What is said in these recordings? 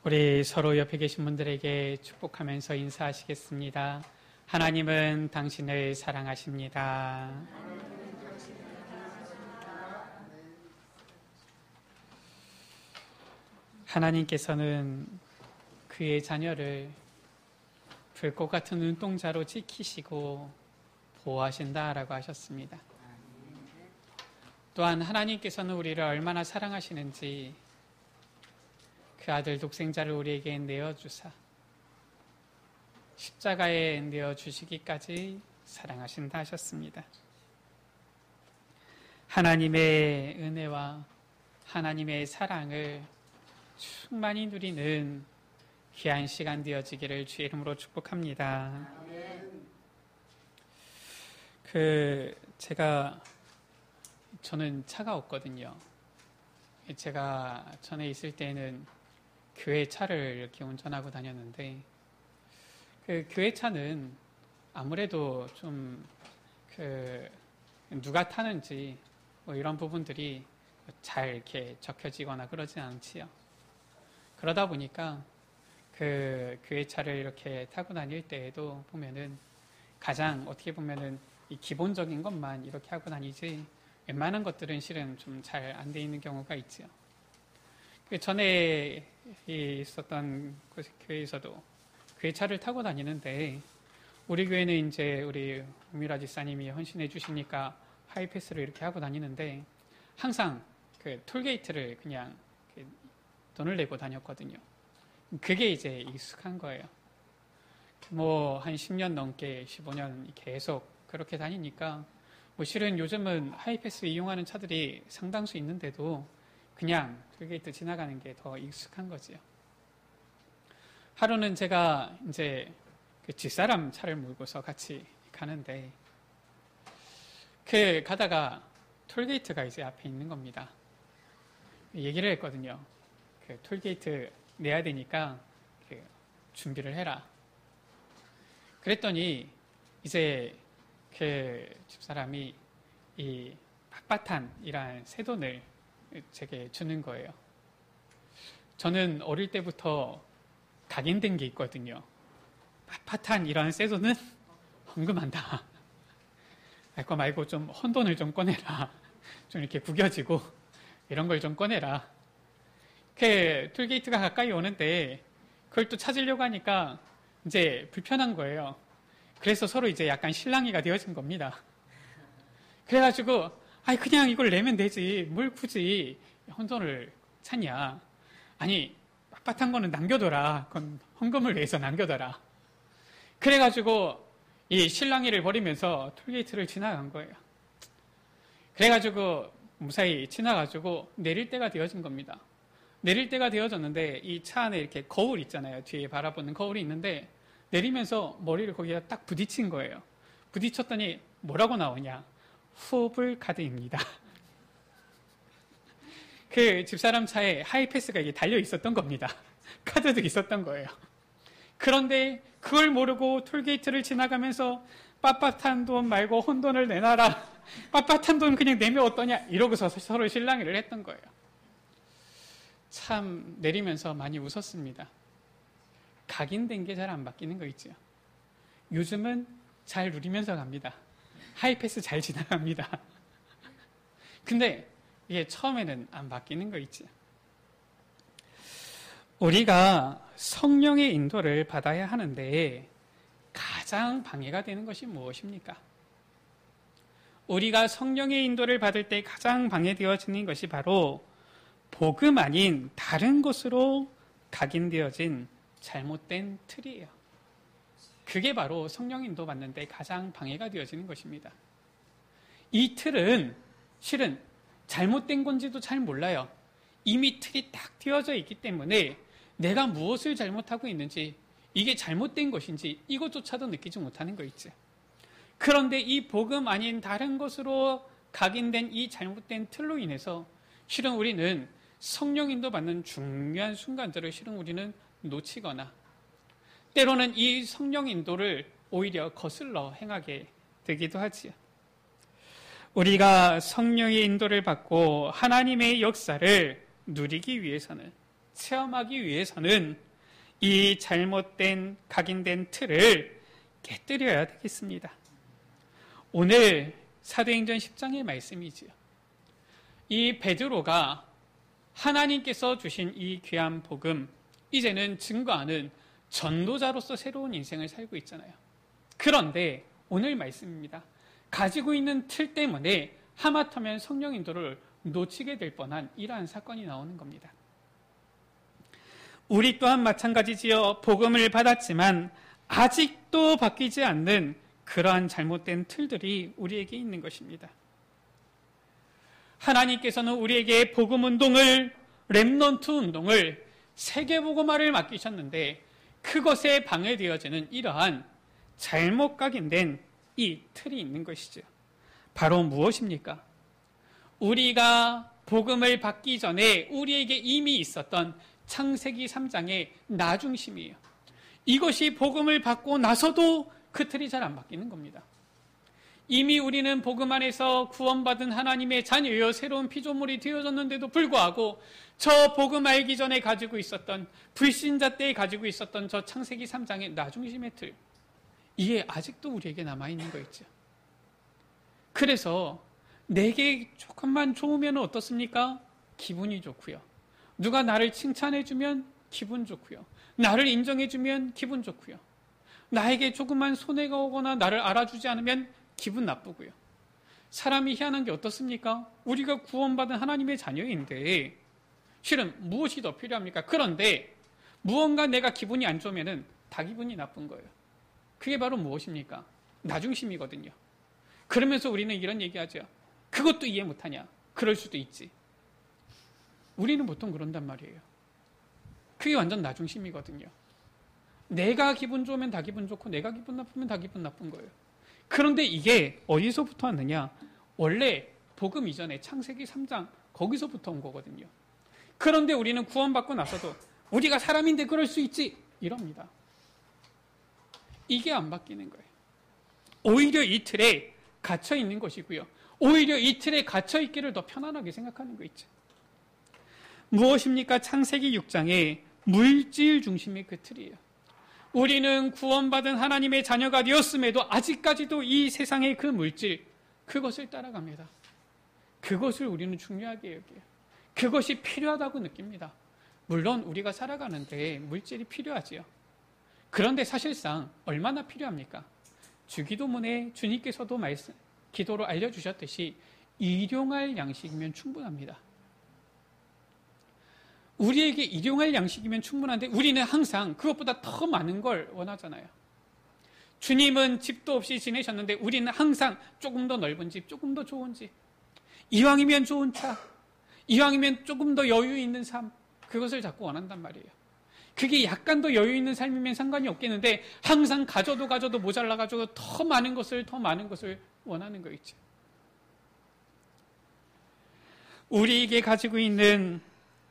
우리 서로 옆에 계신 분들에게 축복하면서 인사하시겠습니다. 하나님은 당신을 사랑하십니다. 하나님께서는 그의 자녀를 불꽃 같은 눈동자로 지키시고 보호하신다라고 하셨습니다. 또한 하나님께서는 우리를 얼마나 사랑하시는지 그 아들 독생자를 우리에게 내어주사 십자가에 내어주시기까지 사랑하신다 하셨습니다. 하나님의 은혜와 하나님의 사랑을 충만히 누리는 귀한 시간 되어지기를 주의 이름으로 축복합니다. 저는 차가 없거든요. 제가 전에 있을 때는 교회 차를 이렇게 운전하고 다녔는데, 교회 차는 아무래도 좀 누가 타는지 뭐 이런 부분들이 잘 이렇게 적혀지거나 그러진 않지요. 그러다 보니까 교회 차를 이렇게 타고 다닐 때에도 보면은 가장 어떻게 보면은 이 기본적인 것만 이렇게 하고 다니지 웬만한 것들은 실은 좀 잘 안 돼 있는 경우가 있지요. 전에 있었던 교회에서도 교회 차를 타고 다니는데, 우리 교회는 이제 우리 우미라 지사님이 헌신해 주시니까 하이패스를 이렇게 하고 다니는데, 항상 톨게이트를 그냥 돈을 내고 다녔거든요. 그게 이제 익숙한 거예요. 한 10년 넘게 15년 계속 그렇게 다니니까 실은 요즘은 하이패스 이용하는 차들이 상당수 있는데도 그냥 톨게이트 지나가는 게 더 익숙한 거지요. 하루는 제가 이제 집사람 차를 몰고서 같이 가는데, 가다가 톨게이트가 이제 앞에 있는 겁니다. 얘기를 했거든요. 톨게이트 내야 되니까 준비를 해라. 그랬더니 이제 집사람이 이 빳빳한이란 새돈을 제게 주는 거예요. 저는 어릴 때부터 각인된 게 있거든요. 빳빳한 이런 새돈은 헌금한다. 그거 말고 좀 헌돈을 좀 꺼내라. 좀 이렇게 구겨지고 이런 걸 좀 꺼내라. 톨게이트가 가까이 오는데 그걸 또 찾으려고 하니까 이제 불편한 거예요. 그래서 서로 이제 약간 실랑이가 되어진 겁니다. 그래가지고 그냥 이걸 내면 되지 뭘 굳이 헌돈을 찾냐. 아니 빳빳한 거는 남겨둬라. 그건 헌금을 위해서 남겨둬라. 그래가지고 이 실랑이를 벌이면서 톨게이트를 지나간 거예요. 그래가지고 무사히 지나가지고 내릴 때가 되어진 겁니다. 내릴 때가 되어졌는데 이 차 안에 이렇게 거울 있잖아요. 뒤에 바라보는 거울이 있는데 내리면서 머리를 거기다 딱 부딪힌 거예요. 부딪혔더니 뭐라고 나오냐. 후불 카드입니다. 집사람 차에 하이패스가 이게 달려 있었던 겁니다. 카드도 있었던 거예요. 그런데 그걸 모르고 톨게이트를 지나가면서 빳빳한 돈 말고 헌돈을 내놔라. 빳빳한 돈 그냥 내면 어떠냐. 이러고서 서로 실랑이를 했던 거예요. 참 내리면서 많이 웃었습니다. 각인된 게 잘 안 바뀌는 거 있죠. 요즘은 잘 누리면서 갑니다. 하이패스 잘 지나갑니다. 근데 이게 처음에는 안 바뀌는 거 있죠. 우리가 성령의 인도를 받아야 하는데 가장 방해가 되는 것이 무엇입니까? 우리가 성령의 인도를 받을 때 가장 방해되어지는 것이 바로 복음 아닌 다른 것으로 각인되어진 잘못된 틀이에요. 그게 바로 성령 인도 받는데 가장 방해가 되어지는 것입니다. 이 틀은 실은 잘못된 건지도 잘 몰라요. 이미 틀이 딱 띄어져 있기 때문에 내가 무엇을 잘못하고 있는지, 이게 잘못된 것인지 이것조차도 느끼지 못하는 거 있죠. 그런데 이 복음 아닌 다른 것으로 각인된 이 잘못된 틀로 인해서 실은 우리는 성령 인도 받는 중요한 순간들을 실은 우리는 놓치거나 때로는 이 성령 인도를 오히려 거슬러 행하게 되기도 하지요. 우리가 성령의 인도를 받고 하나님의 역사를 누리기 위해서는 체험하기 위해서는 이 잘못된 각인된 틀을 깨뜨려야 되겠습니다. 오늘 사도행전 10장의 말씀이지요. 이 베드로가 하나님께서 주신 이 귀한 복음, 이제는 증거하는 전도자로서 새로운 인생을 살고 있잖아요. 그런데 오늘 말씀입니다. 가지고 있는 틀 때문에 하마터면 성령 인도를 놓치게 될 뻔한 이러한 사건이 나오는 겁니다. 우리 또한 마찬가지지요. 복음을 받았지만 아직도 바뀌지 않는 그러한 잘못된 틀들이 우리에게 있는 것입니다. 하나님께서는 우리에게 복음 운동을, 렘넌트 운동을, 세계복음화를 맡기셨는데 그것에 방해되어지는 이러한 잘못 각인된 이 틀이 있는 것이죠. 바로 무엇입니까? 우리가 복음을 받기 전에 우리에게 이미 있었던 창세기 3장의 나중심이에요. 이것이 복음을 받고 나서도 그 틀이 잘 안 바뀌는 겁니다. 이미 우리는 복음 안에서 구원받은 하나님의 자녀여 새로운 피조물이 되어졌는데도 불구하고 저 복음 알기 전에 가지고 있었던, 불신자 때 가지고 있었던 저 창세기 3장의 나중심의 틀, 이게 아직도 우리에게 남아있는 거 있죠. 그래서 내게 조금만 좋으면 어떻습니까? 기분이 좋고요. 누가 나를 칭찬해주면 기분 좋고요. 나를 인정해주면 기분 좋고요. 나에게 조금만 손해가 오거나 나를 알아주지 않으면 기분 나쁘고요. 사람이 희한한 게 어떻습니까? 우리가 구원받은 하나님의 자녀인데 실은 무엇이 더 필요합니까? 그런데 무언가 내가 기분이 안 좋으면 다 기분이 나쁜 거예요. 그게 바로 무엇입니까? 나중심이거든요. 그러면서 우리는 이런 얘기하죠. 그것도 이해 못하냐? 그럴 수도 있지. 우리는 보통 그런단 말이에요. 그게 완전 나중심이거든요. 내가 기분 좋으면 다 기분 좋고 내가 기분 나쁘면 다 기분 나쁜 거예요. 그런데 이게 어디서부터 왔느냐? 원래 복음 이전에 창세기 3장 거기서부터 온 거거든요. 그런데 우리는 구원받고 나서도 우리가 사람인데 그럴 수 있지 이럽니다. 이게 안 바뀌는 거예요. 오히려 이 틀에 갇혀 있는 것이고요. 오히려 이 틀에 갇혀 있기를 더 편안하게 생각하는 거 있죠. 무엇입니까? 창세기 6장에 물질 중심의 그 틀이에요. 우리는 구원받은 하나님의 자녀가 되었음에도 아직까지도 이 세상의 그 물질, 그것을 따라갑니다. 그것을 우리는 중요하게 여겨요. 그것이 필요하다고 느낍니다. 물론 우리가 살아가는데 물질이 필요하지요. 그런데 사실상 얼마나 필요합니까? 주기도문에 주님께서도 기도로 알려주셨듯이 일용할 양식이면 충분합니다. 우리에게 일용할 양식이면 충분한데 우리는 항상 그것보다 더 많은 걸 원하잖아요. 주님은 집도 없이 지내셨는데 우리는 항상 조금 더 넓은 집, 조금 더 좋은 집, 이왕이면 좋은 차, 이왕이면 조금 더 여유 있는 삶, 그것을 자꾸 원한단 말이에요. 그게 약간 더 여유 있는 삶이면 상관이 없겠는데 항상 가져도 모자라가지고 더 많은 것을 원하는 거 있죠. 우리에게 가지고 있는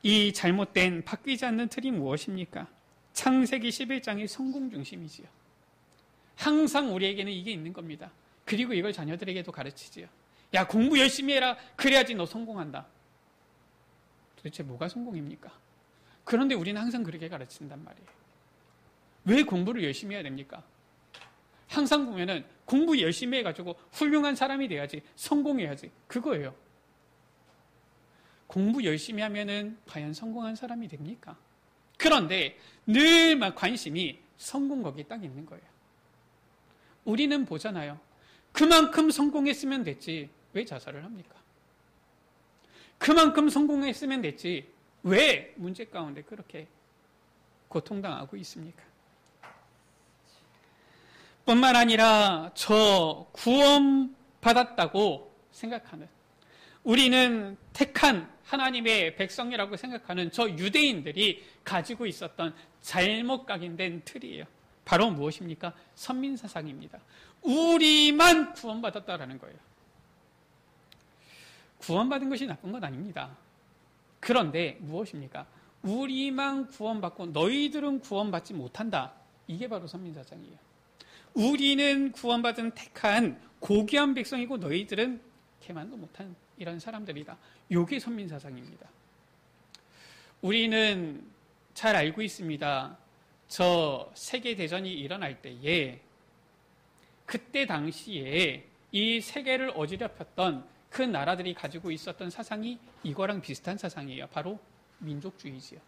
이 잘못된 바뀌지 않는 틀이 무엇입니까? 창세기 11장의 성공 중심이지요. 항상 우리에게는 이게 있는 겁니다. 그리고 이걸 자녀들에게도 가르치지요. 야, 공부 열심히 해라. 그래야지 너 성공한다. 도대체 뭐가 성공입니까? 그런데 우리는 항상 그렇게 가르친단 말이에요. 왜 공부를 열심히 해야 됩니까? 항상 보면은 공부 열심히 해가지고 훌륭한 사람이 돼야지, 성공해야지. 그거예요. 공부 열심히 하면은 과연 성공한 사람이 됩니까? 그런데 늘 관심이 성공 거기에 딱 있는 거예요. 우리는 보잖아요. 그만큼 성공했으면 됐지. 왜 자살을 합니까? 그만큼 성공했으면 됐지. 왜 문제 가운데 그렇게 고통당하고 있습니까? 뿐만 아니라 저 구원받았다고 생각하는, 우리는 택한 하나님의 백성이라고 생각하는 저 유대인들이 가지고 있었던 잘못 각인된 틀이에요. 바로 무엇입니까? 선민사상입니다. 우리만 구원받았다라는 거예요. 구원받은 것이 나쁜 건 아닙니다. 그런데 무엇입니까? 우리만 구원받고 너희들은 구원받지 못한다. 이게 바로 선민사상이에요. 우리는 구원받은 택한 고귀한 백성이고 너희들은 개만도 못한 이런 사람들이다. 이게 선민사상입니다. 우리는 잘 알고 있습니다. 저 세계대전이 일어날 때에 그때 당시에 이 세계를 어지럽혔던 그 나라들이 가지고 있었던 사상이 이거랑 비슷한 사상이에요. 바로 민족주의지요.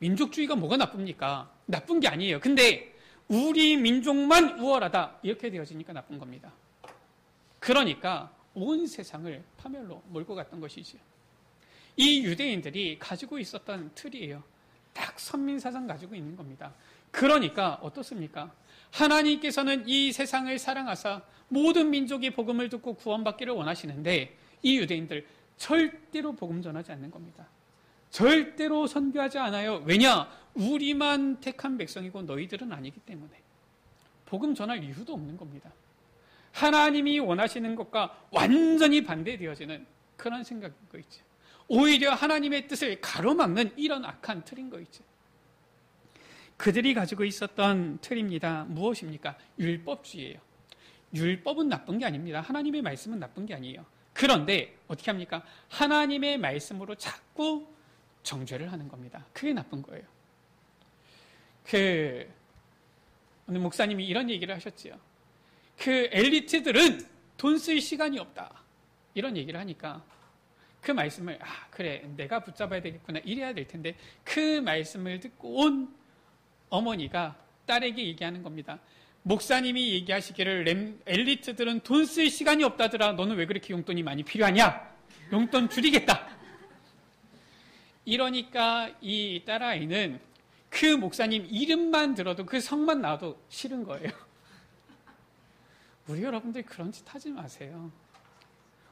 민족주의가 뭐가 나쁩니까? 나쁜 게 아니에요. 근데 우리 민족만 우월하다 이렇게 되어지니까 나쁜 겁니다. 그러니까 온 세상을 파멸로 몰고 갔던 것이지요. 이 유대인들이 가지고 있었던 틀이에요. 딱 선민사상 가지고 있는 겁니다. 그러니까 어떻습니까? 하나님께서는 이 세상을 사랑하사 모든 민족이 복음을 듣고 구원받기를 원하시는데 이 유대인들 절대로 복음 전하지 않는 겁니다. 절대로 선교하지 않아요. 왜냐? 우리만 택한 백성이고 너희들은 아니기 때문에. 복음 전할 이유도 없는 겁니다. 하나님이 원하시는 것과 완전히 반대되어지는 그런 생각인 거 있죠. 오히려 하나님의 뜻을 가로막는 이런 악한 틀인 거 있죠. 그들이 가지고 있었던 틀입니다. 무엇입니까? 율법주의예요. 율법은 나쁜 게 아닙니다. 하나님의 말씀은 나쁜 게 아니에요. 그런데 어떻게 합니까? 하나님의 말씀으로 자꾸 정죄를 하는 겁니다. 그게 나쁜 거예요. 오늘 목사님이 이런 얘기를 하셨지요. 엘리트들은 돈 쓸 시간이 없다. 이런 얘기를 하니까 그 말씀을 그래 내가 붙잡아야 되겠구나 이래야 될 텐데 그 말씀을 듣고 온 어머니가 딸에게 얘기하는 겁니다. 목사님이 얘기하시기를 엘리트들은 돈 쓸 시간이 없다더라. 너는 왜 그렇게 용돈이 많이 필요하냐? 용돈 줄이겠다. 이러니까 이 딸아이는 그 목사님 이름만 들어도 그 성만 나와도 싫은 거예요. 우리 여러분들 그런 짓 하지 마세요.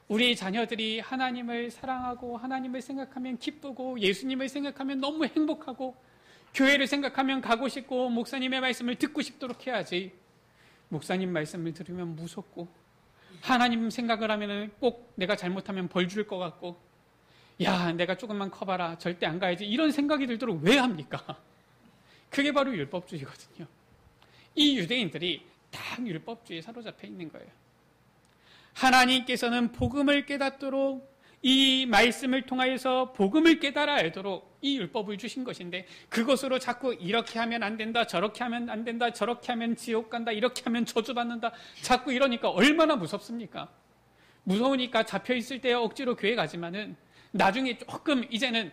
우리 자녀들이 하나님을 사랑하고 하나님을 생각하면 기쁘고 예수님을 생각하면 너무 행복하고 교회를 생각하면 가고 싶고 목사님의 말씀을 듣고 싶도록 해야지. 목사님 말씀을 들으면 무섭고 하나님 생각을 하면 꼭 내가 잘못하면 벌 줄 것 같고 야 내가 조금만 커봐라 절대 안 가야지 이런 생각이 들도록 왜 합니까? 그게 바로 율법주의거든요. 이 유대인들이 딱 율법주의에 사로잡혀 있는 거예요. 하나님께서는 복음을 깨닫도록 이 말씀을 통하여서 복음을 깨달아 알도록 이 율법을 주신 것인데 그것으로 자꾸 이렇게 하면 안 된다 저렇게 하면 안 된다 저렇게 하면 지옥 간다 이렇게 하면 저주받는다 자꾸 이러니까 얼마나 무섭습니까? 무서우니까 잡혀있을 때 억지로 교회 가지만은 나중에 조금 이제는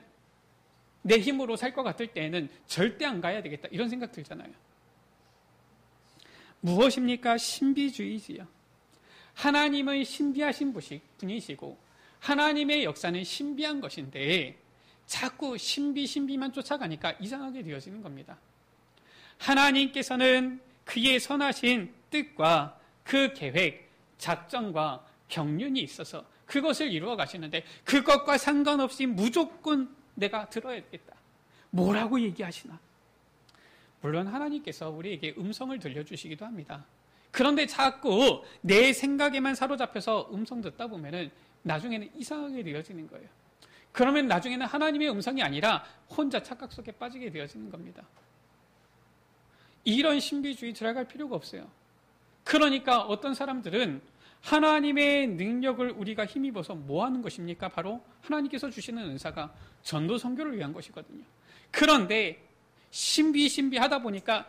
내 힘으로 살 것 같을 때에는 절대 안 가야 되겠다 이런 생각 들잖아요. 무엇입니까? 신비주의지요. 하나님은 신비하신 분이시고 하나님의 역사는 신비한 것인데 자꾸 신비만 쫓아가니까 이상하게 되어지는 겁니다. 하나님께서는 그의 선하신 뜻과 그 계획, 작전과 경륜이 있어서 그것을 이루어 가시는데 그것과 상관없이 무조건 내가 들어야겠다. 뭐라고 얘기하시나? 물론 하나님께서 우리에게 음성을 들려주시기도 합니다. 그런데 자꾸 내 생각에만 사로잡혀서 음성 듣다 보면은 나중에는 이상하게 되어지는 거예요. 그러면 나중에는 하나님의 음성이 아니라 혼자 착각 속에 빠지게 되어지는 겁니다. 이런 신비주의 들어갈 필요가 없어요. 그러니까 어떤 사람들은 하나님의 능력을 우리가 힘입어서 뭐 하는 것입니까? 바로 하나님께서 주시는 은사가 전도 선교를 위한 것이거든요. 그런데 신비하다 보니까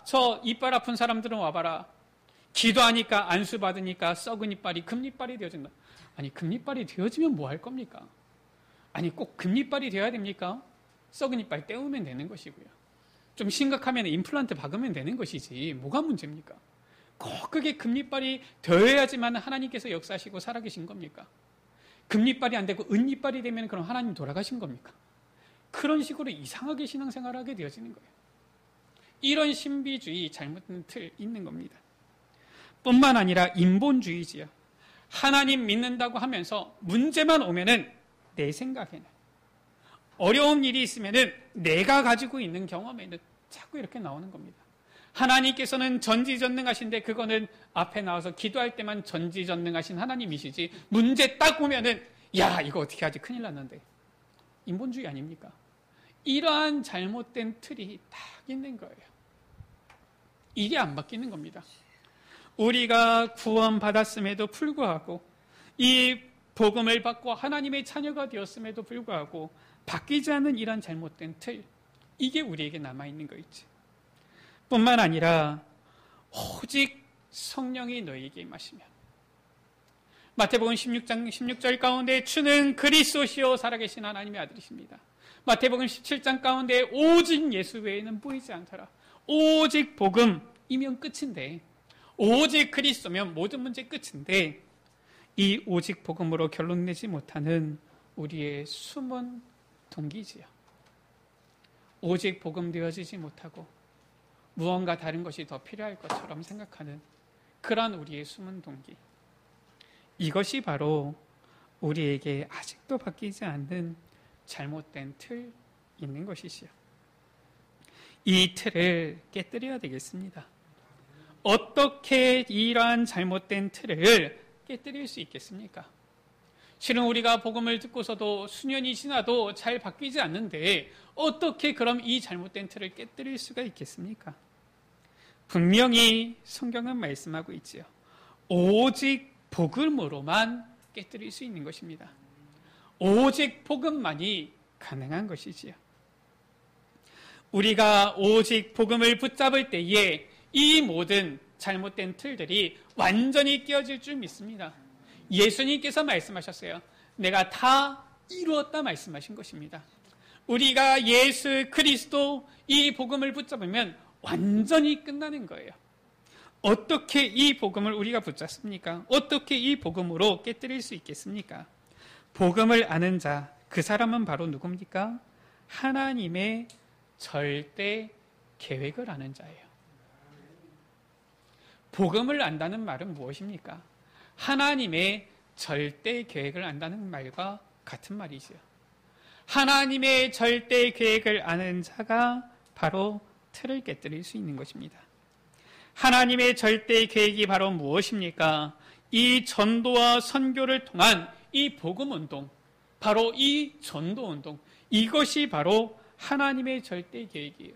저 이빨 아픈 사람들은 와봐라. 기도하니까 안수 받으니까 썩은 이빨이 금이빨이 되어진다. 아니 금이빨이 되어지면 뭐 할 겁니까? 아니 꼭 금이빨이 되어야 됩니까? 썩은 이빨 떼우면 되는 것이고요. 좀 심각하면 임플란트 박으면 되는 것이지 뭐가 문제입니까? 꼭 그게 금이빨이 되어야지만 하나님께서 역사하시고 살아계신 겁니까? 금이빨이 안 되고 은이빨이 되면 그럼 하나님 돌아가신 겁니까? 그런 식으로 이상하게 신앙생활을 하게 되어지는 거예요. 이런 신비주의 잘못된 틀 있는 겁니다. 뿐만 아니라 인본주의지요. 하나님 믿는다고 하면서 문제만 오면은 내 생각에는 어려운 일이 있으면은 내가 가지고 있는 경험에는 자꾸 이렇게 나오는 겁니다. 하나님께서는 전지전능하신데 그거는 앞에 나와서 기도할 때만 전지전능하신 하나님이시지 문제 딱 오면은 이거 어떻게 하지 큰일 났는데 인본주의 아닙니까? 이러한 잘못된 틀이 딱 있는 거예요. 이게 안 바뀌는 겁니다. 우리가 구원받았음에도 불구하고 이 복음을 받고 하나님의 자녀가 되었음에도 불구하고 바뀌지 않는 이런 잘못된 틀 이게 우리에게 남아있는 거 있지. 뿐만 아니라 오직 성령이 너희에게 임하시면, 마태복음 16장 16절 가운데 주는 그리스도시요 살아계신 하나님의 아들이십니다. 마태복음 17장 가운데 오직 예수 외에는 보이지 않더라. 오직 복음이면 끝인데, 오직 그리스도면 모든 문제 끝인데, 이 오직 복음으로 결론 내지 못하는 우리의 숨은 동기지요. 오직 복음 되어지지 못하고 무언가 다른 것이 더 필요할 것처럼 생각하는 그러한 우리의 숨은 동기. 이것이 바로 우리에게 아직도 바뀌지 않는 잘못된 틀 있는 것이지요. 이 틀을 깨뜨려야 되겠습니다. 어떻게 이러한 잘못된 틀을 깨뜨릴 수 있겠습니까? 실은 우리가 복음을 듣고서도 수년이 지나도 잘 바뀌지 않는데 어떻게 그럼 이 잘못된 틀을 깨뜨릴 수가 있겠습니까? 분명히 성경은 말씀하고 있지요. 오직 복음으로만 깨뜨릴 수 있는 것입니다. 오직 복음만이 가능한 것이지요. 우리가 오직 복음을 붙잡을 때에 이 모든 잘못된 틀들이 완전히 깨어질 줄 믿습니다. 예수님께서 말씀하셨어요. 내가 다 이루었다 말씀하신 것입니다. 우리가 예수 그리스도 이 복음을 붙잡으면 완전히 끝나는 거예요. 어떻게 이 복음을 우리가 붙잡습니까? 어떻게 이 복음으로 깨뜨릴 수 있겠습니까? 복음을 아는 자, 그 사람은 바로 누굽니까? 하나님의 절대 계획을 아는 자예요. 복음을 안다는 말은 무엇입니까? 하나님의 절대 계획을 안다는 말과 같은 말이지요. 하나님의 절대 계획을 아는 자가 바로 틀을 깨뜨릴 수 있는 것입니다. 하나님의 절대 계획이 바로 무엇입니까? 이 전도와 선교를 통한 이 복음 운동, 바로 이 전도 운동, 이것이 바로 하나님의 절대 계획이에요.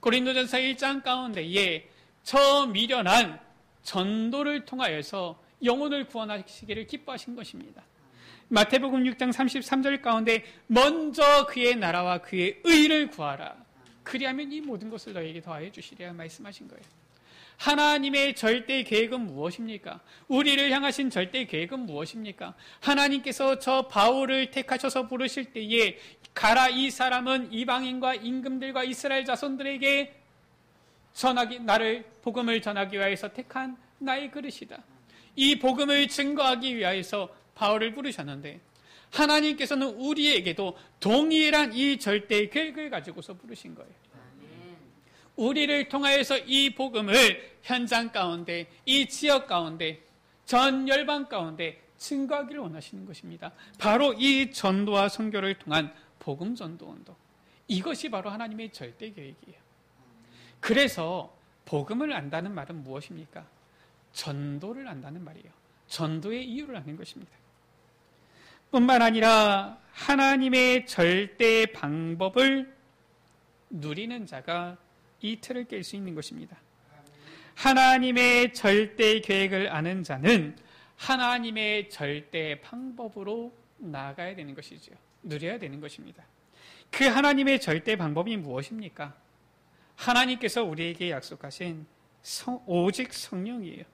고린도전서 1장 가운데에 저 미련한 전도를 통하여서 영혼을 구원하시기를 기뻐하신 것입니다. 마태복음 6장 33절 가운데 먼저 그의 나라와 그의 의를 구하라. 그리하면 이 모든 것을 너에게 더하여 주시리라 말씀하신 거예요. 하나님의 절대 계획은 무엇입니까? 우리를 향하신 절대 계획은 무엇입니까? 하나님께서 저 바울을 택하셔서 부르실 때에 가라, 이 사람은 이방인과 임금들과 이스라엘 자손들에게 나를 복음을 전하기 위하여서 택한 나의 그릇이다. 이 복음을 증거하기 위하여서 바울을 부르셨는데 하나님께서는 우리에게도 동일한 이 절대 계획을 가지고서 부르신 거예요. 우리를 통하여서 이 복음을 현장 가운데, 이 지역 가운데, 전 열방 가운데 증거하기를 원하시는 것입니다. 바로 이 전도와 선교를 통한 복음 전도 운동. 이것이 바로 하나님의 절대 계획이에요. 그래서 복음을 안다는 말은 무엇입니까? 전도를 안다는 말이에요. 전도의 이유를 아는 것입니다. 뿐만 아니라 하나님의 절대 방법을 누리는 자가 이 틀을 깰 수 있는 것입니다. 하나님의 절대 계획을 아는 자는 하나님의 절대 방법으로 나아가야 되는 것이죠. 누려야 되는 것입니다. 그 하나님의 절대 방법이 무엇입니까? 하나님께서 우리에게 약속하신 오직 성령이에요.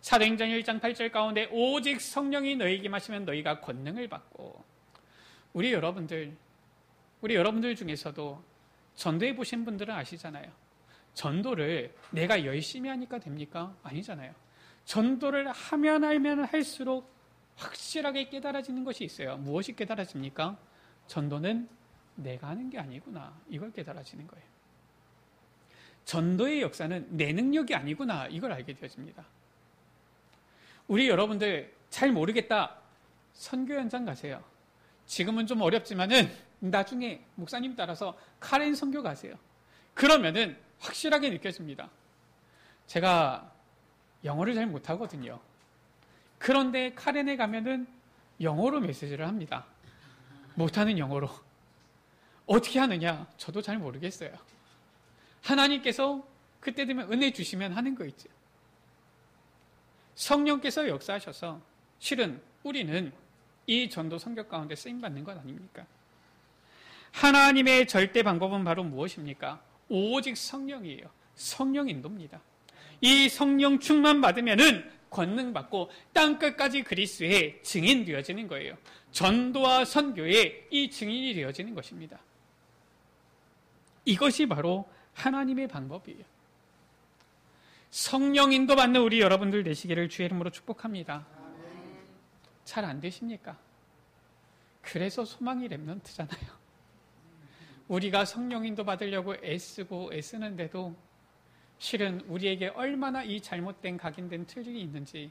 사도행전 1장 8절 가운데 오직 성령이 너희에게 마시면 너희가 권능을 받고, 우리 여러분들 중에서도 전도해 보신 분들은 아시잖아요. 전도를 내가 열심히 하니까 됩니까? 아니잖아요. 전도를 하면 할수록 확실하게 깨달아지는 것이 있어요. 무엇이 깨달아집니까? 전도는 내가 하는 게 아니구나. 이걸 깨달아지는 거예요. 전도의 역사는 내 능력이 아니구나. 이걸 알게 되어집니다. 우리 여러분들 잘 모르겠다. 선교 현장 가세요. 지금은 좀 어렵지만은 나중에 목사님 따라서 카렌 선교 가세요. 그러면은 확실하게 느껴집니다. 제가 영어를 잘 못하거든요. 그런데 카렌에 가면은 영어로 메시지를 합니다. 못하는 영어로. 어떻게 하느냐? 저도 잘 모르겠어요. 하나님께서 그때 되면 은혜 주시면 하는 거 있죠. 성령께서 역사하셔서 실은 우리는 이 전도 성격 가운데 쓰임받는 것 아닙니까? 하나님의 절대 방법은 바로 무엇입니까? 오직 성령이에요. 성령 인도입니다. 이 성령 충만 받으면은 권능 받고 땅끝까지 그리스도의 증인 되어지는 거예요. 전도와 선교의 이 증인이 되어지는 것입니다. 이것이 바로 하나님의 방법이에요. 성령 인도 받는 우리 여러분들 되시기를 주의 이름으로 축복합니다. 잘 안 되십니까? 그래서 소망이 렘넌트잖아요. 우리가 성령 인도 받으려고 애쓰는데도 실은 우리에게 얼마나 이 잘못된 각인된 틀이 있는지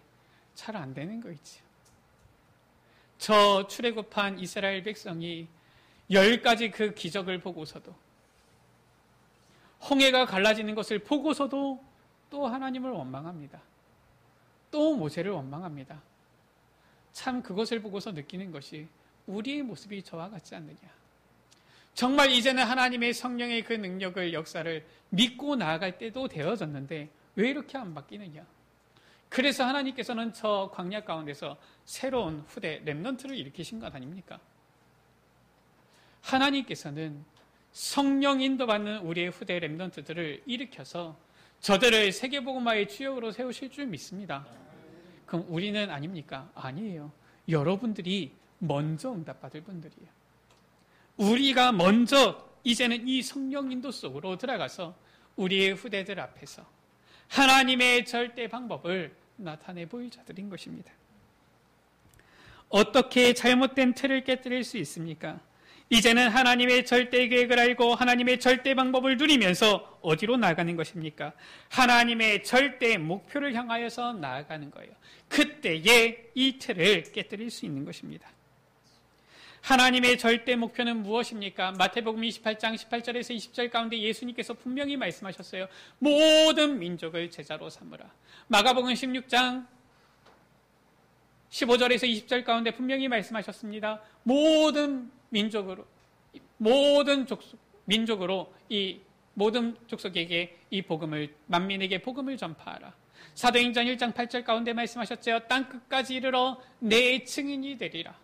잘 안 되는 거 있지요. 저 출애굽한 이스라엘 백성이 10가지 그 기적을 보고서도, 홍해가 갈라지는 것을 보고서도 또 하나님을 원망합니다. 또 모세를 원망합니다. 참 그것을 보고서 느끼는 것이 우리의 모습이 저와 같지 않느냐. 정말 이제는 하나님의 성령의 그 능력을, 역사를 믿고 나아갈 때도 되어졌는데 왜 이렇게 안 바뀌느냐. 그래서 하나님께서는 저 광야 가운데서 새로운 후대 렘넌트를 일으키신 것 아닙니까? 하나님께서는 성령 인도받는 우리의 후대 렘넌트들을 일으켜서 저들을 세계복음화의 주역으로 세우실 줄 믿습니다. 그럼 우리는 아닙니까? 아니에요. 여러분들이 먼저 응답받을 분들이에요. 우리가 먼저 이제는 이 성령 인도 속으로 들어가서 우리의 후대들 앞에서 하나님의 절대 방법을 나타내 보일 자들인 것입니다. 어떻게 잘못된 틀을 깨뜨릴 수 있습니까? 이제는 하나님의 절대 계획을 알고 하나님의 절대 방법을 누리면서 어디로 나아가는 것입니까? 하나님의 절대 목표를 향하여서 나아가는 거예요. 그때에 이 틀을 깨뜨릴 수 있는 것입니다. 하나님의 절대 목표는 무엇입니까? 마태복음 28장 18절에서 20절 가운데 예수님께서 분명히 말씀하셨어요. 모든 민족을 제자로 삼으라. 마가복음 16장 15절에서 20절 가운데 분명히 말씀하셨습니다. 모든 민족으로 이 모든 족속에게 이 복음을, 만민에게 복음을 전파하라. 사도행전 1장 8절 가운데 말씀하셨죠. 땅끝까지 이르러 내 증인이 되리라.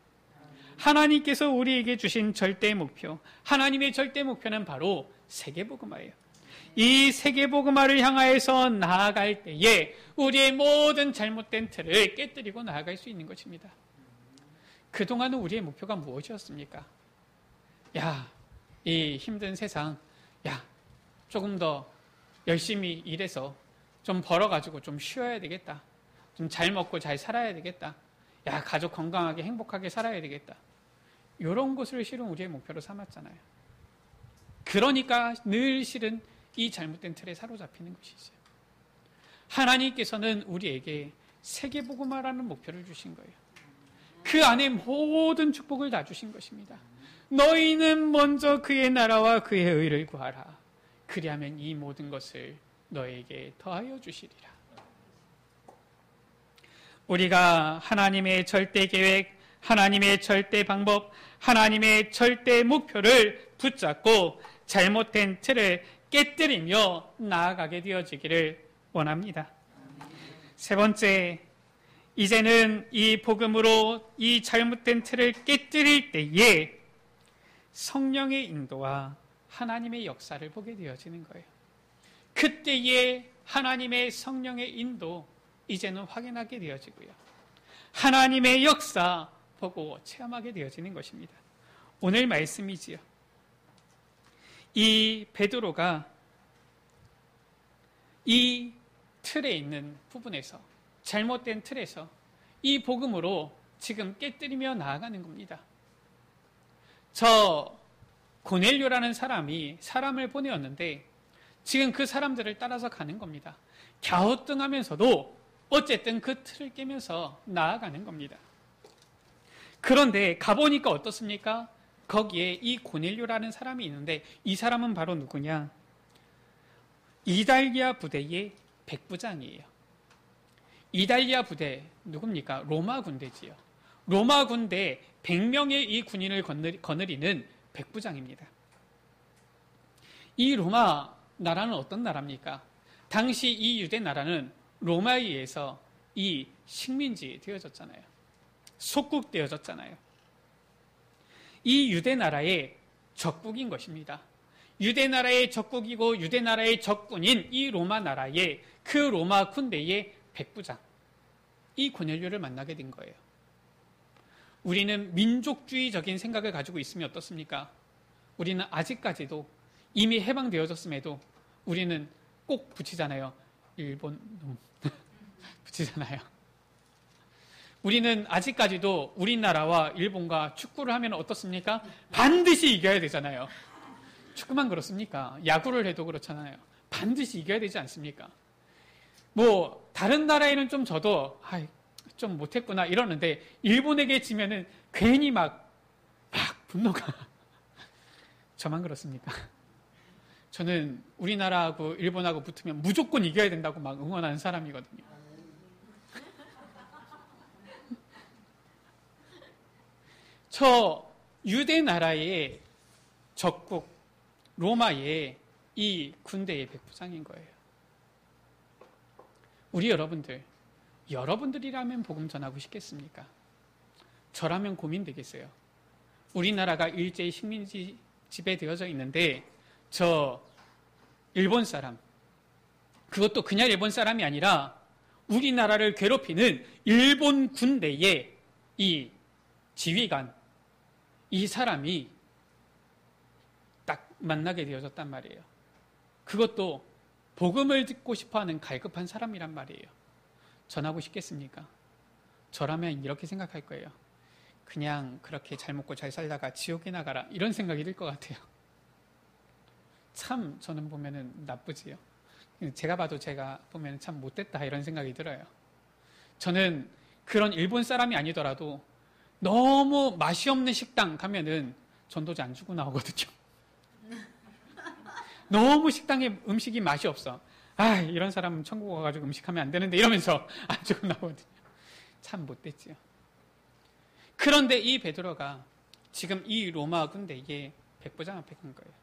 하나님께서 우리에게 주신 절대 목표, 하나님의 절대 목표는 바로 세계복음화예요. 이 세계복음화를 향하여서 나아갈 때에 우리의 모든 잘못된 틀을 깨뜨리고 나아갈 수 있는 것입니다. 그동안은 우리의 목표가 무엇이었습니까? 이 힘든 세상, 조금 더 열심히 일해서 좀 벌어가지고 좀 쉬어야 되겠다. 좀 잘 먹고 잘 살아야 되겠다. 가족 건강하게 행복하게 살아야 되겠다. 이런 것을 실은 우리의 목표로 삼았잖아요. 그러니까 늘 실은 이 잘못된 틀에 사로잡히는 것이죠. 하나님께서는 우리에게 세계복음화라는 목표를 주신 거예요. 그 안에 모든 축복을 다 주신 것입니다. 너희는 먼저 그의 나라와 그의 의를 구하라. 그리하면 이 모든 것을 너에게 더하여 주시리라. 우리가 하나님의 절대 계획, 하나님의 절대 방법, 하나님의 절대 목표를 붙잡고 잘못된 틀을 깨뜨리며 나아가게 되어지기를 원합니다. 세 번째, 이제는 이 복음으로 이 잘못된 틀을 깨뜨릴 때에 성령의 인도와 하나님의 역사를 보게 되어지는 거예요. 그때에 하나님의 성령의 인도 이제는 확인하게 되어지고요. 하나님의 역사 보고 체험하게 되어지는 것입니다. 오늘 말씀이지요. 이 베드로가 이 틀에 있는 부분에서, 잘못된 틀에서 이 복음으로 지금 깨뜨리며 나아가는 겁니다. 저 고넬료라는 사람이 사람을 보내었는데 지금 그 사람들을 따라서 가는 겁니다. 갸우뚱하면서도 어쨌든 그 틀을 깨면서 나아가는 겁니다. 그런데 가보니까 어떻습니까? 거기에 이 고넬료라는 사람이 있는데 이 사람은 바로 누구냐? 이달리아 부대의 백부장이에요. 이달리아 부대 누굽니까? 로마 군대지요. 로마 군대 100명의 이 군인을 거느리는 백부장입니다. 이 로마 나라는 어떤 나라입니까? 당시 이 유대 나라는 로마에 의해서 이 식민지 되어졌잖아요. 속국되어졌잖아요. 이 유대 나라의 적국인 것입니다. 유대 나라의 적국이고 유대 나라의 적군인 이 로마 나라의 그 로마 군대의 백부장, 이 고넬료를 만나게 된 거예요. 우리는 민족주의적인 생각을 가지고 있으면 어떻습니까? 우리는 아직까지도 이미 해방되어졌음에도 우리는 꼭 붙이잖아요. 일본 놈 붙이잖아요. 우리는 아직까지도 우리나라와 일본과 축구를 하면 어떻습니까? 반드시 이겨야 되잖아요. 축구만 그렇습니까? 야구를 해도 그렇잖아요. 반드시 이겨야 되지 않습니까? 뭐 다른 나라에는 좀 져도 좀 못했구나 이러는데 일본에게 지면은 괜히 막 분노가 저만 그렇습니까? 저는 우리나라하고 일본하고 붙으면 무조건 이겨야 된다고 막 응원하는 사람이거든요. 저 유대 나라의 적국 로마의 이 군대의 백부장인 거예요. 우리 여러분들이라면 복음 전하고 싶겠습니까? 저라면 고민되겠어요. 우리나라가 일제히 식민지 지배되어져 있는데 저 일본 사람, 그것도 그냥 일본 사람이 아니라 우리나라를 괴롭히는 일본 군대의 이 지휘관, 이 사람이 딱 만나게 되어졌단 말이에요. 그것도 복음을 듣고 싶어하는 갈급한 사람이란 말이에요. 전하고 싶겠습니까? 저라면 이렇게 생각할 거예요. 그냥 그렇게 잘 먹고 잘 살다가 지옥에 나가라 이런 생각이 들 것 같아요. 참 저는 보면은 나쁘지요. 제가 보면 참 못됐다 이런 생각이 들어요. 저는 그런 일본 사람이 아니더라도 너무 맛이 없는 식당 가면은 전도지 안 주고 나오거든요. 너무 식당에 음식이 맛이 없어. 이런 사람은 천국 와가지고 음식하면 안 되는데 이러면서 안 주고 나오거든요. 참 못됐지요. 그런데 이 베드로가 지금 이 로마 군대의 백부장 앞에 간 거예요.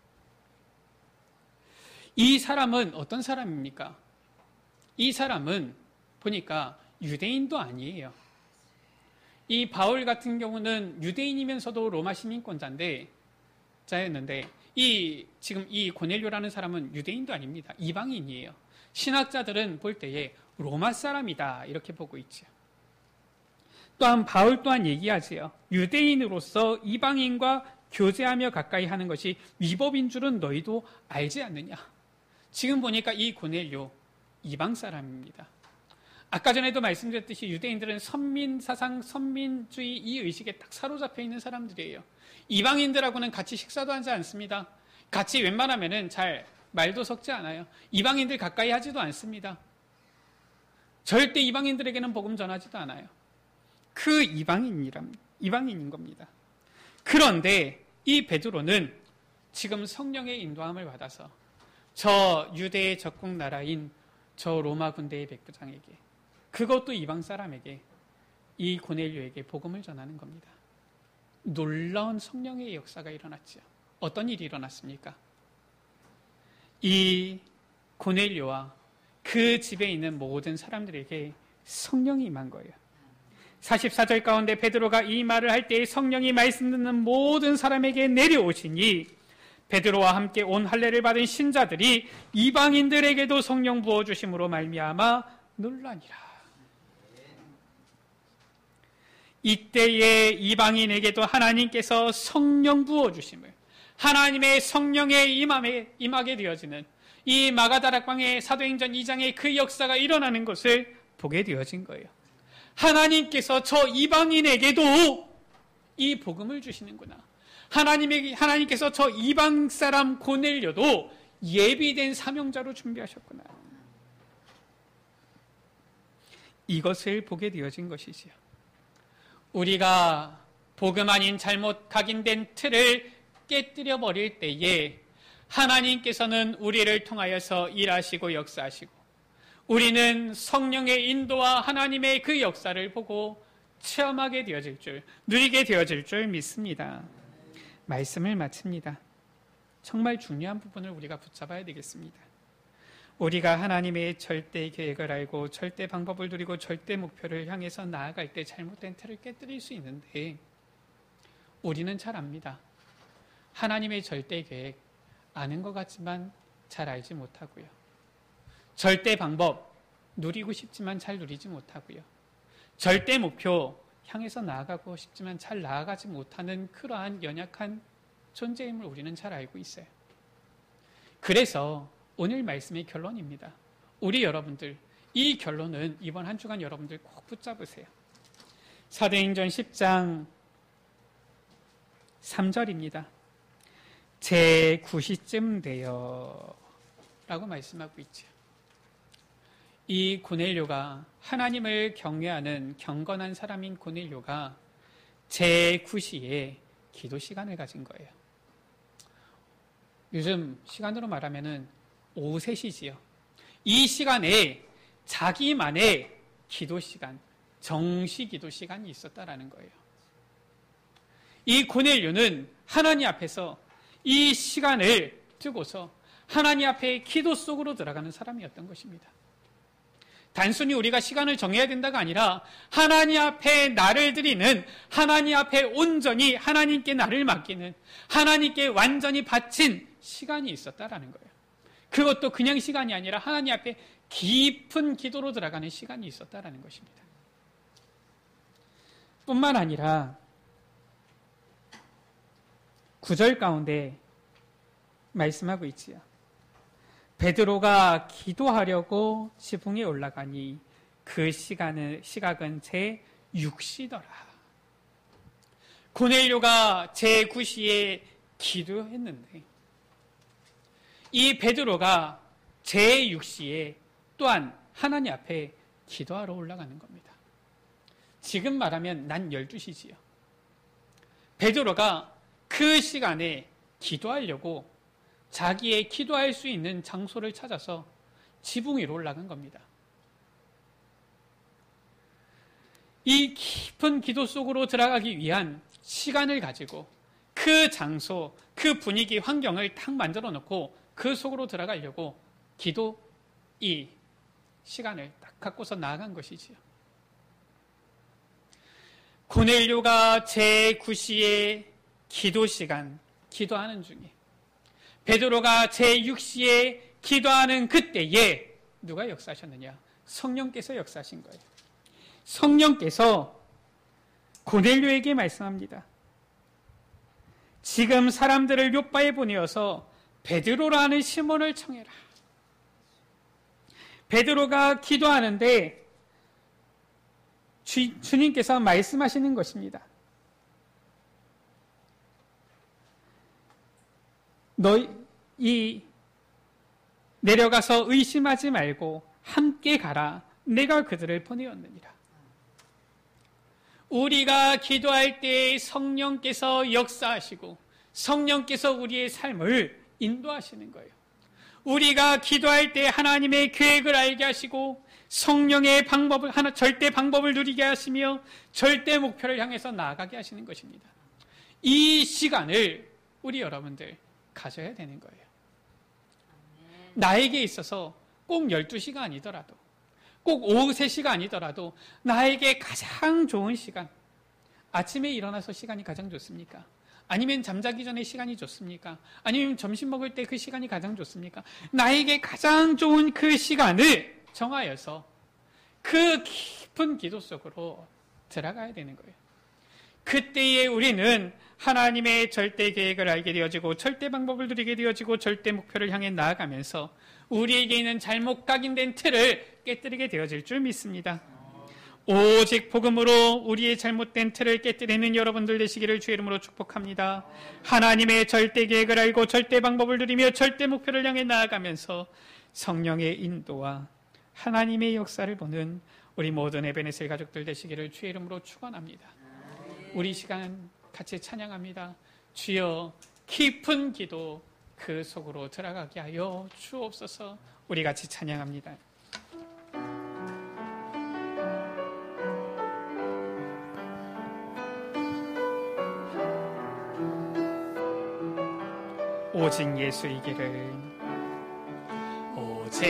이 사람은 어떤 사람입니까? 이 사람은 보니까 유대인도 아니에요. 이 바울 같은 경우는 유대인이면서도 로마 시민권자였는데 지금 이 고넬료라는 사람은 유대인도 아닙니다. 이방인이에요. 신학자들은 볼 때에 로마 사람이다 이렇게 보고 있죠. 또한 바울 또한 얘기하지요. 유대인으로서 이방인과 교제하며 가까이 하는 것이 위법인 줄은 너희도 알지 않느냐. 지금 보니까 이 고넬료 이방 사람입니다. 아까 전에도 말씀드렸듯이 유대인들은 선민사상, 선민주의 이 의식에 딱 사로잡혀 있는 사람들이에요. 이방인들하고는 같이 식사도 하지 않습니다. 같이 웬만하면은 잘 말도 섞지 않아요. 이방인들 가까이 하지도 않습니다. 절대 이방인들에게는 복음 전하지도 않아요. 그 이방인인 겁니다. 그런데 이 베드로는 지금 성령의 인도함을 받아서 저 유대의 적국 나라인 저 로마 군대의 백부장에게, 그것도 이방 사람에게, 이 고넬료에게 복음을 전하는 겁니다. 놀라운 성령의 역사가 일어났죠. 어떤 일이 일어났습니까? 이 고넬료와 그 집에 있는 모든 사람들에게 성령이 임한 거예요. 44절 가운데 베드로가 이 말을 할 때에 성령이 말씀 듣는 모든 사람에게 내려오시니 베드로와 함께 온 할례를 받은 신자들이 이방인들에게도 성령 부어주심으로 말미암아 놀라니라. 이때에 이방인에게도 하나님께서 성령 부어주심을, 하나님의 성령에 임하게 되어지는 이 마가다락방의 사도행전 2장의 그 역사가 일어나는 것을 보게 되어진 거예요. 하나님께서 저 이방인에게도 이 복음을 주시는구나. 하나님께서 저 이방 사람 고넬료도 예비된 사명자로 준비하셨구나. 이것을 보게 되어진 것이지요. 우리가 복음 아닌 잘못 각인된 틀을 깨뜨려 버릴 때에 하나님께서는 우리를 통하여서 일하시고 역사하시고 우리는 성령의 인도와 하나님의 그 역사를 보고 체험하게 되어질 줄, 누리게 되어질 줄 믿습니다. 말씀을 마칩니다. 정말 중요한 부분을 우리가 붙잡아야 되겠습니다. 우리가 하나님의 절대 계획을 알고 절대 방법을 누리고 절대 목표를 향해서 나아갈 때 잘못된 틀을 깨뜨릴 수 있는데 우리는 잘 압니다. 하나님의 절대 계획 아는 것 같지만 잘 알지 못하고요. 절대 방법 누리고 싶지만 잘 누리지 못하고요. 절대 목표 향해서 나아가고 싶지만 잘 나아가지 못하는 그러한 연약한 존재임을 우리는 잘 알고 있어요. 그래서 오늘 말씀의 결론입니다. 우리 여러분들, 이 결론은 이번 한 주간 여러분들 꼭 붙잡으세요. 사도행전 10장 3절입니다. 제 9시쯤 되어 라고 말씀하고 있죠. 이 고넬료가 하나님을 경외하는 경건한 사람인 고넬료가 제 9시에 기도 시간을 가진 거예요. 요즘 시간으로 말하면은 오후 3시지요. 이 시간에 자기만의 기도 시간, 정시 기도 시간이 있었다라는 거예요. 이 고넬료는 하나님 앞에서 이 시간을 두고서 하나님 앞에 기도 속으로 들어가는 사람이었던 것입니다. 단순히 우리가 시간을 정해야 된다가 아니라 하나님 앞에 나를 드리는, 하나님 앞에 온전히 하나님께 나를 맡기는, 하나님께 완전히 바친 시간이 있었다라는 거예요. 그것도 그냥 시간이 아니라 하나님 앞에 깊은 기도로 들어가는 시간이 있었다라는 것입니다. 뿐만 아니라 9절 가운데 말씀하고 있지요. 베드로가 기도하려고 지붕에 올라가니 그 시각은 제 6시더라. 고넬료가 제 9시에 기도했는데 이 베드로가 제 6시에 또한 하나님 앞에 기도하러 올라가는 겁니다. 지금 말하면 난 12시지요. 베드로가 그 시간에 기도하려고 자기의 기도할 수 있는 장소를 찾아서 지붕 위로 올라간 겁니다. 이 깊은 기도 속으로 들어가기 위한 시간을 가지고 그 장소, 그 분위기, 환경을 탁 만들어 놓고 그 속으로 들어가려고 기도 이 시간을 딱 갖고서 나아간 것이지요. 고넬료가 제 9시에 기도 시간, 기도하는 중에 베드로가 제 6시에 기도하는 그때에 누가 역사하셨느냐? 성령께서 역사하신 거예요. 성령께서 고넬료에게 말씀합니다. 지금 사람들을 요바에 보내어서 베드로라는 시몬을 청해라. 베드로가 기도하는데 주님께서 말씀하시는 것입니다. 너희 내려가서 의심하지 말고 함께 가라. 내가 그들을 보내었느니라. 우리가 기도할 때 성령께서 역사하시고 성령께서 우리의 삶을 인도하시는 거예요. 우리가 기도할 때 하나님의 계획을 알게 하시고 성령의 방법을 절대 방법을 누리게 하시며 절대 목표를 향해서 나아가게 하시는 것입니다. 이 시간을 우리 여러분들 가져야 되는 거예요. 나에게 있어서 꼭 12시가 아니더라도 꼭 오후 3시가 아니더라도 나에게 가장 좋은 시간, 아침에 일어나서 시간이 가장 좋습니까? 아니면 잠자기 전에 시간이 좋습니까? 아니면 점심 먹을 때 그 시간이 가장 좋습니까? 나에게 가장 좋은 그 시간을 정하여서 그 깊은 기도 속으로 들어가야 되는 거예요. 그때에 우리는 하나님의 절대 계획을 알게 되어지고 절대 방법을 누리게 되어지고 절대 목표를 향해 나아가면서 우리에게 있는 잘못 각인된 틀을 깨뜨리게 되어질 줄 믿습니다. 오직 복음으로 우리의 잘못된 틀을 깨뜨리는 여러분들 되시기를 주의 이름으로 축복합니다. 하나님의 절대 계획을 알고 절대 방법을 누리며 절대 목표를 향해 나아가면서 성령의 인도와 하나님의 역사를 보는 우리 모든 에베네셀 가족들 되시기를 주의 이름으로 축원합니다. 우리 시간 같이 찬양합니다. 주여 깊은 기도 그 속으로 들어가게 하여 주옵소서. 우리 같이 찬양합니다. 오직 예수이기를, 오직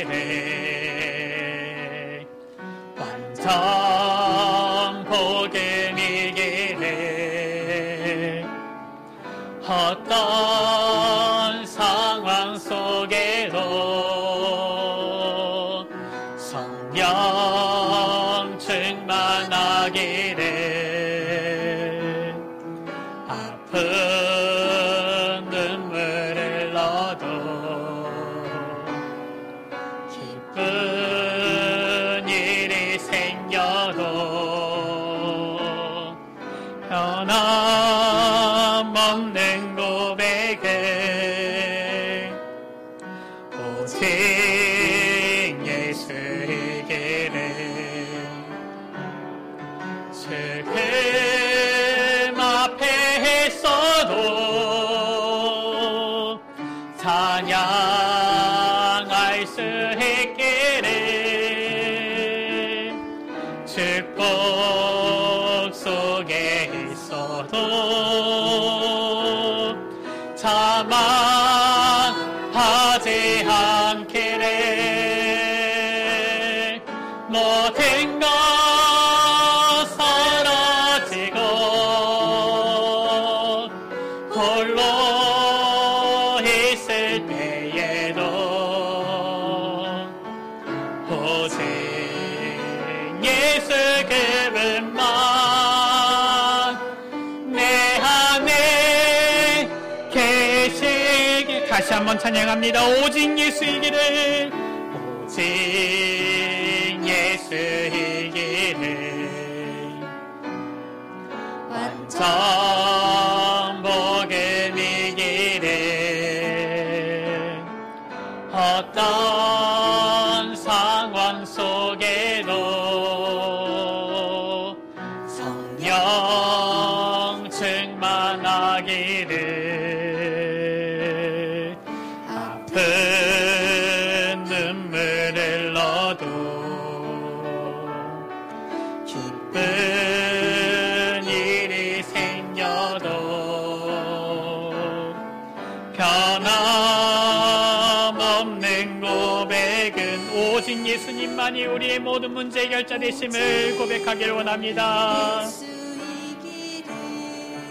예수이기를, 완전 복음이기를, 어떤 상황 속에도 성령 충만하기를 아픈 눈물을 흘러도 기쁜 일이 생겨도 변함없는 고백은 오직 예수의 길을 슬픔 앞에 있어도 찬양할 수 있기를 축복 속에 있어도 자만하지 않기를 모든 것 사라지고 홀로 있을 때에도 오직 예수 그분만 내 안에 계시길. 다시 한번 찬양합니다. 오직 예수이기를, 오직 예수이기를 완전 복음이기를 어떤 상황 속에도 성령 충만하기를 아픈 눈물을 흘러도 기쁜 일이 생겨도 변함없는 고백은 오직 예수님만이 우리의 모든 문제 해결자 되심을 고백하기를 원합니다.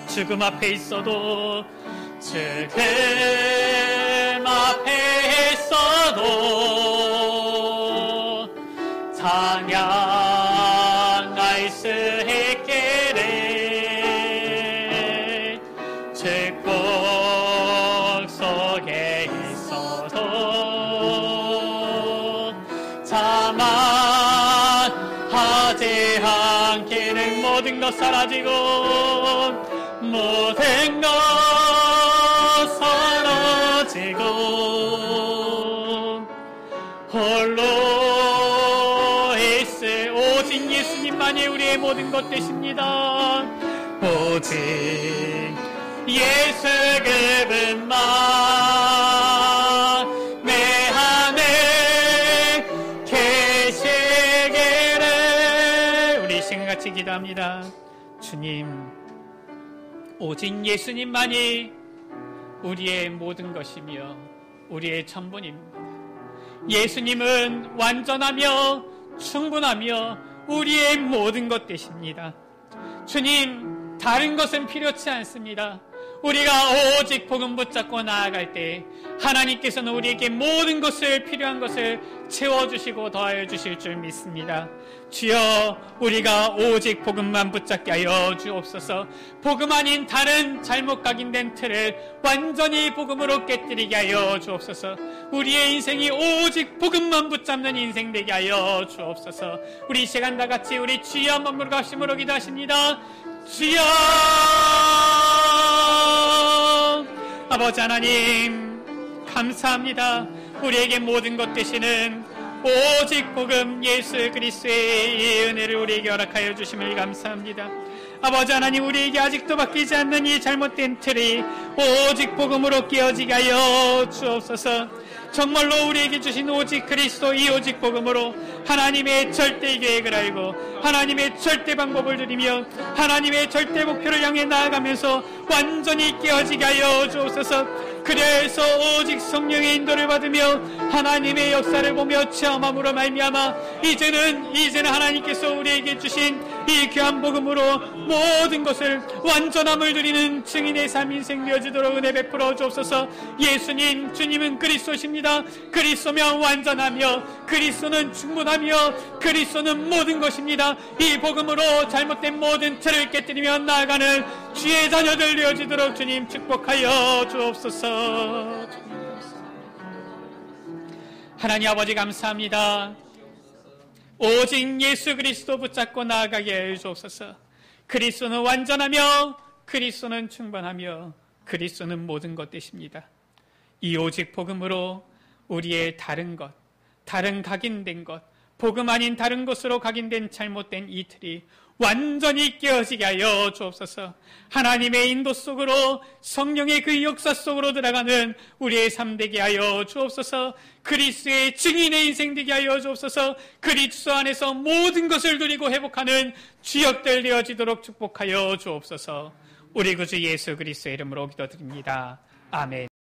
죽음 앞에 있어도 죽음 앞에 있어도 찬양할 수 있기를 축복 속에 있어도 자만하지 않기를 모든 것 사라지고 모든 것 사라지고 홀로 있을 오직 예수님만이 우리의 모든 것 되십니다. 오직 예수 그분만 내 안에 계시기를. 우리 시간같이 기도합니다. 주님, 오직 예수님만이 우리의 모든 것이며 우리의 전부입니다. 예수님은 완전하며 충분하며 우리의 모든 것 되십니다. 주님, 다른 것은 필요치 않습니다. 우리가 오직 복음 붙잡고 나아갈 때 하나님께서는 우리에게 모든 것을 필요한 것을 채워주시고 더하여 주실 줄 믿습니다. 주여, 우리가 오직 복음만 붙잡게 하여 주옵소서. 복음 아닌 다른 잘못 각인된 틀을 완전히 복음으로 깨뜨리게 하여 주옵소서. 우리의 인생이 오직 복음만 붙잡는 인생 되게 하여 주옵소서. 우리 이 시간 다 같이 우리 주여 머무르고 가심으로 기도하십니다. 주여, 아버지 하나님 감사합니다. 우리에게 모든 것 되시는 오직 복음 예수 그리스도의 이 은혜를 우리에게 허락하여 주심을 감사합니다. 아버지 하나님, 우리에게 아직도 바뀌지 않는 이 잘못된 틀이 오직 복음으로 깨어지게 하여 주옵소서. 정말로 우리에게 주신 오직 그리스도 이 오직 복음으로 하나님의 절대 계획을 알고 하나님의 절대 방법을 누리며 하나님의 절대 목표를 향해 나아가면서 완전히 깨어지게 하여 주옵소서. 그래서 오직 성령의 인도를 받으며 하나님의 역사를 보며 체험함으로 말미암아 이제는 하나님께서 우리에게 주신 이 귀한 복음으로 모든 것을 완전함을 누리는 증인의 삶 인생 되어지도록 은혜 베풀어 주옵소서. 예수님, 주님은 그리스도십니다. 그리스도면 완전하며 그리스도는 충분하며 그리스도는 모든 것입니다. 이 복음으로 잘못된 모든 틀을 깨뜨리며 나아가는 주의 자녀들 되어지도록 주님 축복하여 주옵소서. 하나님 아버지 감사합니다. 오직 예수 그리스도 붙잡고 나아가게 해 주옵소서. 그리스도는 완전하며 그리스도는 충분하며 그리스도는 모든 것 되십니다. 이 오직 복음으로 우리의 다른 것, 다른 각인된 것, 복음 아닌 다른 것으로 각인된 잘못된 이 틀이 완전히 깨어지게 하여 주옵소서. 하나님의 인도 속으로 성령의 그 역사 속으로 들어가는 우리의 삶 되게 하여 주옵소서. 그리스도의 증인의 인생 되게 하여 주옵소서. 그리스도 안에서 모든 것을 누리고 회복하는 주역들 되어지도록 축복하여 주옵소서. 우리 구주 예수 그리스도의 이름으로 기도드립니다. 아멘.